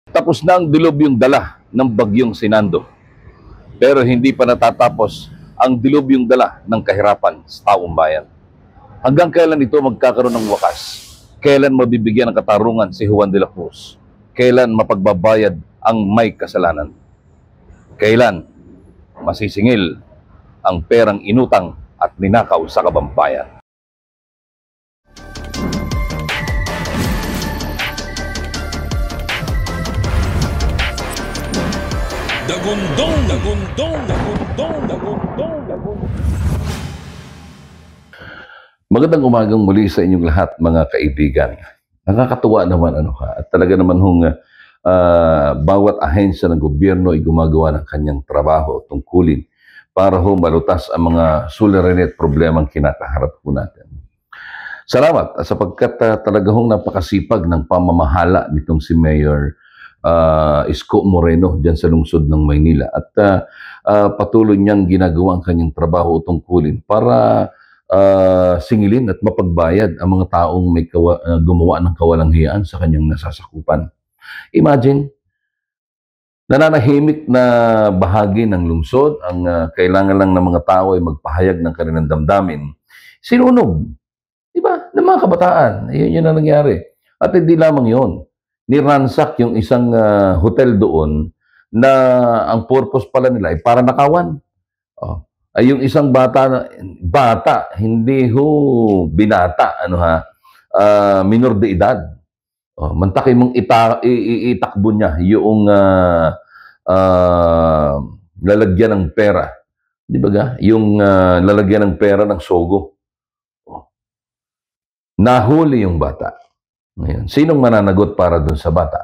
Tapos na ang dilubyong dala ng bagyong Sinando. Pero hindi pa natatapos ang dilubyong dala ng kahirapan sa taong bayan. Hanggang kailan ito magkakaroon ng wakas? Kailan mabibigyan ng katarungan si Juan de la Cruz? Kailan mapagbabayad ang may kasalanan? Kailan masisingil ang perang inutang at ninakaw sa kabambayan? Dagundong, dagundong, dagundong, dagundong, dagundong. Magandang umagang muli sa inyong lahat, mga kaibigan. Nakakatuwa naman at talaga naman bawat ahensya ng gobyerno ay gumagawa ng kanyang trabaho tungkulin para malutas ang mga suliranin at problemang kinakaharap natin. Salamat sapagkat talaga napakasipag ng pamamahala nitong si Mayor Isko Moreno dyan sa lungsod ng Maynila at patuloy niyang ginagawa ang kanyang trabaho tungkulin para singilin at mapagbayad ang mga taong may gumawa ng kawalanghiyaan sa kanyang nasasakupan. Imagine, nananahimik na bahagi ng lungsod, ang kailangan lang ng mga tao ay magpahayag ng kanilang damdamin. Sinunog, di ba, ng mga kabataan. Yun ang nangyari. At hindi lamang yun. Niransak yung isang hotel doon na ang purpose pala nila ay para nakawan. Ay yung isang bata, hindi binata, minor de edad. Mantaki mong itakbo niya yung lalagyan ng pera. Di ba yung lalagyan ng pera ng sogo. Nahuli yung bata. Ngayon, sinong mananagot para dun sa bata?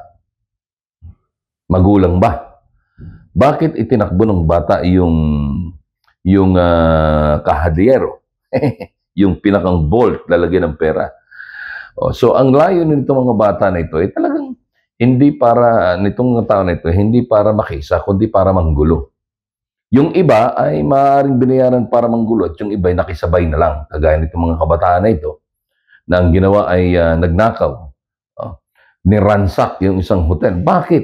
Magulang ba? Bakit itinakbo ng bata yung kahadiyero? Yung pinakang bolt, lalagyan ng pera. So, ang layo nito mga bata na ito ay talagang hindi para, nitong tao na ito, hindi para makisa, kundi para manggulo. Yung iba ay maaaring binayaran para manggulo at yung iba ay nakisabay na lang. Kagaya nitong mga kabataan na ito, na ang ginawa ay nagnakaw. Niransak yung isang hotel. Bakit?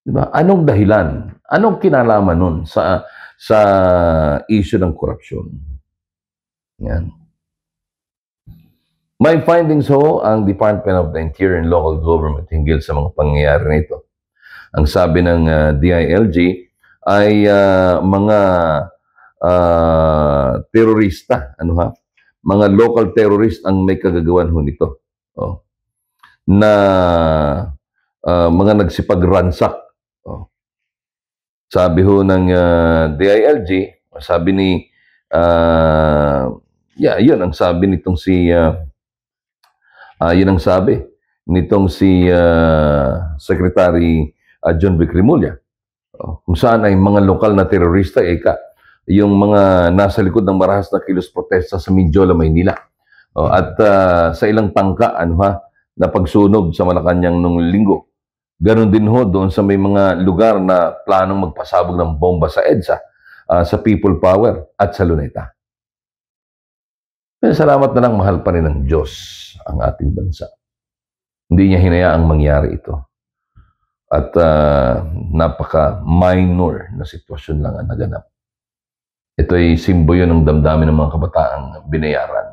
Diba? Anong dahilan? Anong kinalaman nun sa issue ng korupsyon? Yan. May findings ang Department of the Interior and Local Government hinggil sa mga pangyayari na ito. Ang sabi ng DILG ay mga terorista, mga local terrorist ang may kagagawan nito. Na mga nagsipagransak. Sabi ng DILG, sabi ni yun ang sabi nitong si Secretary John Vic Rimulya. Kung saan ay mga lokal na terorista yung mga nasa likod ng marahas na kilos protesta sa Mindiola, Maynila. At sa ilang tangka na pagsunog sa Malacanang nung linggo. Ganon din doon sa may mga lugar na planong magpasabog ng bomba sa EDSA, sa People Power at sa Luneta. Pero salamat na lang, mahal pa rin ng Diyos ang ating bansa. Hindi niya hinayaang mangyari ito. At napaka-minor na sitwasyon lang ang naganap. Ito ay simboyo ng damdamin ng mga kabataang binayaran.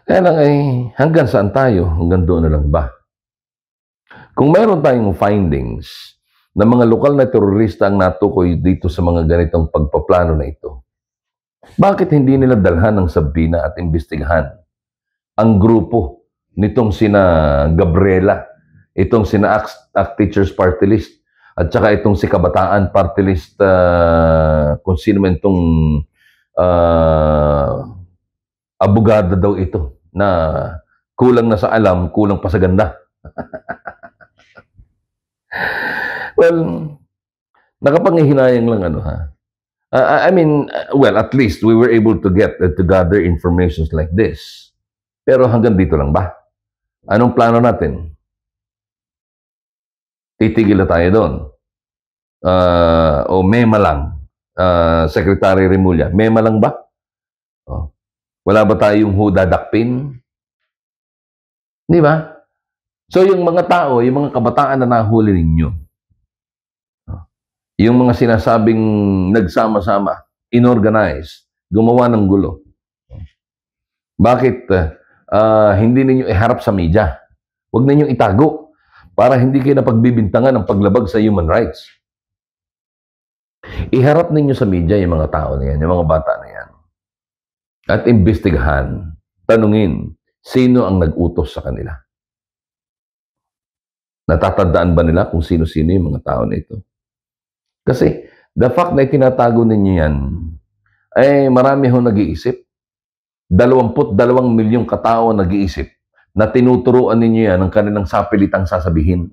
Kaya lang hanggang saan tayo? Hanggang doon na lang ba? Kung mayroon tayong findings na mga lokal na terorista ang natukoy dito sa mga ganitong pagpaplano na ito, bakit hindi nila dalhan ng sabina at imbestigahan ang grupo nitong sina Gabriela, itong sina ACT Teachers Party List, at saka itong si Kabataan Party List, kung sino man itong abogado daw ito, na kulang na sa alam, kulang pa sa ganda. Well, nakapangihinayang lang well, at least we were able to gather informations like this. Pero hanggang dito lang ba? Anong plano natin? Titigil na tayo doon. O mema lang. Secretary Rimulya, mema lang ba? Wala ba tayong hudadakpin? Di ba? So yung mga tao, yung mga kabataan na nahuli ninyo, yung mga sinasabing nagsama-sama, inorganize, gumawa ng gulo, bakit hindi ninyo iharap sa media? Huwag ninyong itago para hindi kayo napagbibintangan ng paglabag sa human rights. Iharap ninyo sa media yung mga tao na yan, yung mga bata na yan. At imbestigahan, tanungin, sino ang nag-utos sa kanila? Natatandaan ba nila kung sino-sino yung mga tao na ito? Kasi the fact na itinatago ninyo yan, ay marami ho nag-iisip. 22 milyong katao nag-iisip na tinuturuan ninyo yan ng kanilang sapilitang sasabihin.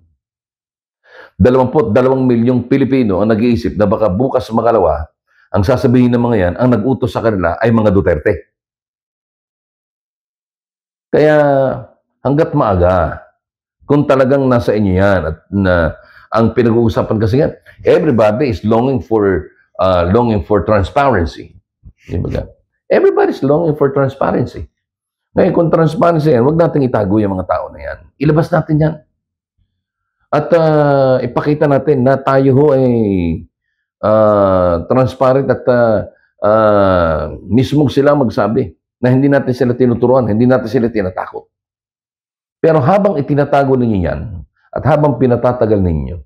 22 milyong Pilipino ang nag-iisip na baka bukas makalawa, ang sasabihin ng mga yan, ang nag-utos sa kanila ay mga Duterte. Kaya hanggat maaga, kung talagang nasa inyo yan at ang pinag-uusapan kasi yan, everybody is longing for transparency. Diba? Everybody's longing for transparency. Ngayon, kung transparency yan, huwag natin itago yung mga tao na yan. Ilabas natin yan. At ipakita natin na tayo ho ay transparent at mismong sila magsabi na hindi natin sila tinuturuan, hindi natin sila tinatakot. Pero habang itinatago ninyo yan, at habang pinatatagal ninyo,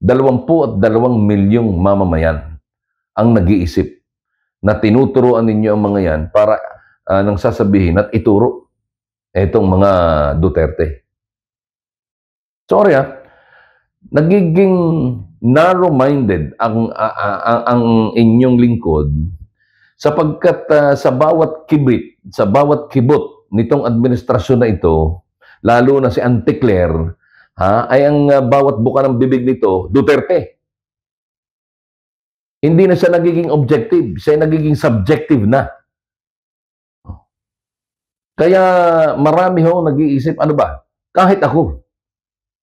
22 milyong mamamayan ang nag-iisip na tinuturuan ninyo ang mga yan para nang sasabihin at ituro itong mga Duterte. Sorry nagiging narrow-minded ang inyong lingkod sapagkat sa bawat kibit, sa bawat kibot nitong administrasyon na ito, lalo na si Auntie Claire, ay ang bawat buka ng bibig nito, Duterte. Hindi na siya nagiging objective, siya nagiging subjective na. Kaya marami ho nag-iisip, ano ba? Kahit ako,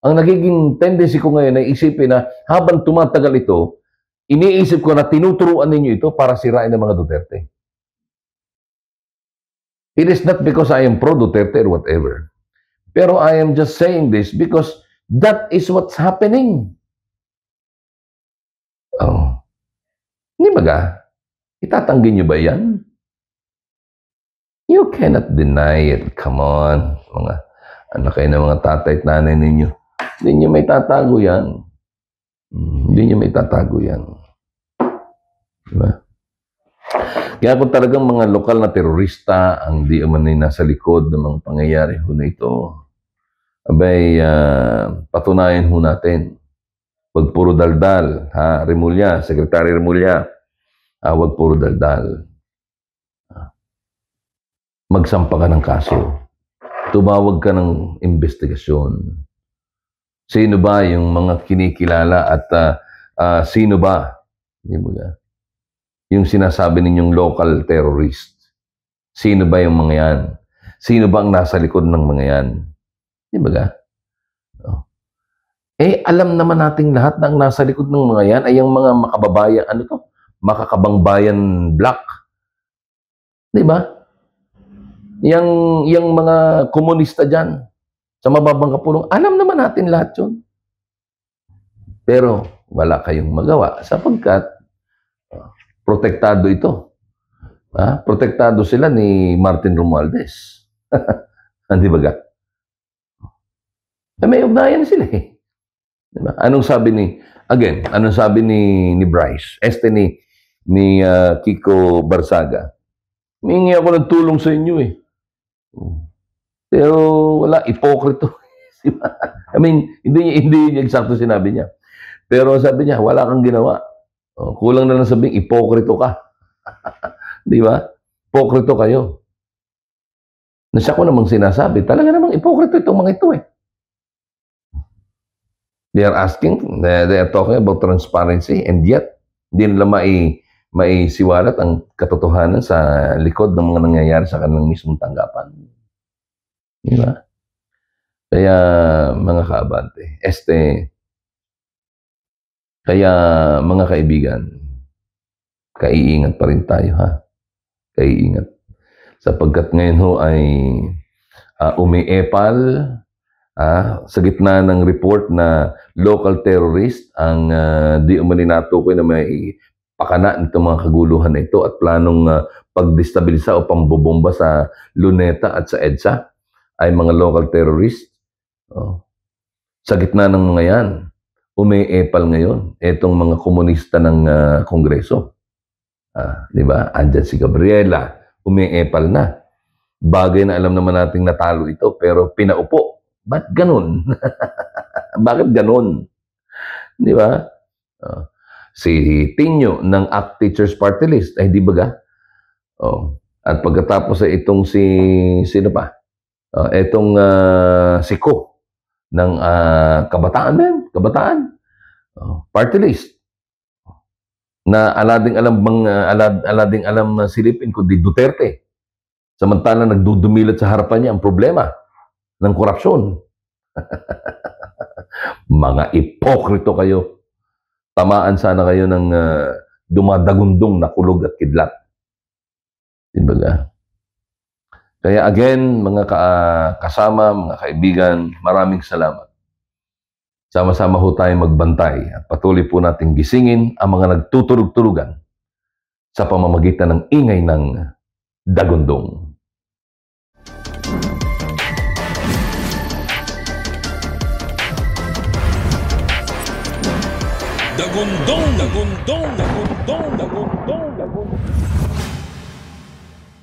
ang nagiging tendency ko ngayon ay isipin na habang tumatagal ito, iniisip ko na tinuturuan ninyo ito para sirain ng mga Duterte. It is not because I am pro-Duterte or whatever. Pero I am just saying this because that is what's happening. Oh. Hindi ba? Itatanggi nyo ba yan? You cannot deny it. Come on. Mga anak kayo ng mga tatay at nanay ninyo. Hindi nyo may tatago yan. Hindi nyo may tatago yan. Diba? Kaya kung talagang mga lokal na terorista ang di umanay nasa likod ng mga pangyayari ho na ito, abay, patunayan ho natin. Huwag puro daldal. Remulla, Secretary Remulla. Huwag puro daldal. Magsampa ka ng kaso. Tumawag ka ng investigasyon. Sino ba yung mga kinikilala at sino ba? Yung sinasabi ninyong local terrorist. Sino ba yung mga yan? Sino ba ang nasa likod ng mga yan? Di ba? Alam naman nating lahat na ang nasa likod ng mga yan ay yung mga makababayan, makakabangbayan black. Di ba? Yung mga komunista dyan, sa mababang kapulong, alam naman natin lahat yun. Pero wala kayong magawa sapagkat protektado ito. Protektado sila ni Martin Romualdez. Di ba? May ugnayan sila eh. Diba? Anong sabi ni Bryce? Ni Kiko Barsaga. Humingi ako ng tulong sa inyo eh. Pero wala, ipokrito. I mean, hindi niya eksakto sinabi niya. Pero sabi niya, wala kang ginawa. Kulang na lang sabihin, ipokrito ka. Di ba? Ipokrito kayo. Nasya ko namang sinasabi, talaga namang ipokrito itong mga ito eh. They are talking about transparency, and yet, hindi nila maisiwalat ang katotohanan sa likod ng mga nangyayari sa kanilang mismong tanggapan. Di ba? Kaya, mga kaabante, kaya, mga kaibigan, kaiingat pa rin tayo, Kaiingat. Sapagkat ngayon ho ay umiepal Sa gitna ng report na local terrorist ang di umani natukoy na may pakana nitong mga kaguluhan na ito at planong pagdestabilisa o pambobomba sa Luneta at sa EDSA ay mga local terrorist. Sa gitna ng mga yan, umiepal ngayon itong mga komunista ng Kongreso. Di ba? Andyan si Gabriela, umiepal na. Bagay na alam naman nating natalo ito, pero pinaupo. Ba't ganun? Bakit ganun? Di ba? Si Tinyo ng ACT Teachers Party List, ay di ba ga? At pagkatapos ay itong sino pa? Itong si Ko ng Kabataan. Party List. Na alading alam silipin kundi Duterte. Samantala nagdudumilat sa harapan niya ang problema ng korupsyon. Mga ipokrito kayo. Tamaan sana kayo ng dumadagundong na kulog at kidlat. Diba? Kaya again, mga kasama, mga kaibigan, maraming salamat. Sama-sama ho tayong magbantay at patuloy po nating gisingin ang mga nagtutulog-tulugan sa pamamagitan ng ingay ng dagundong. Dagundong, dagundong, dagundong, dagundong, dagundong.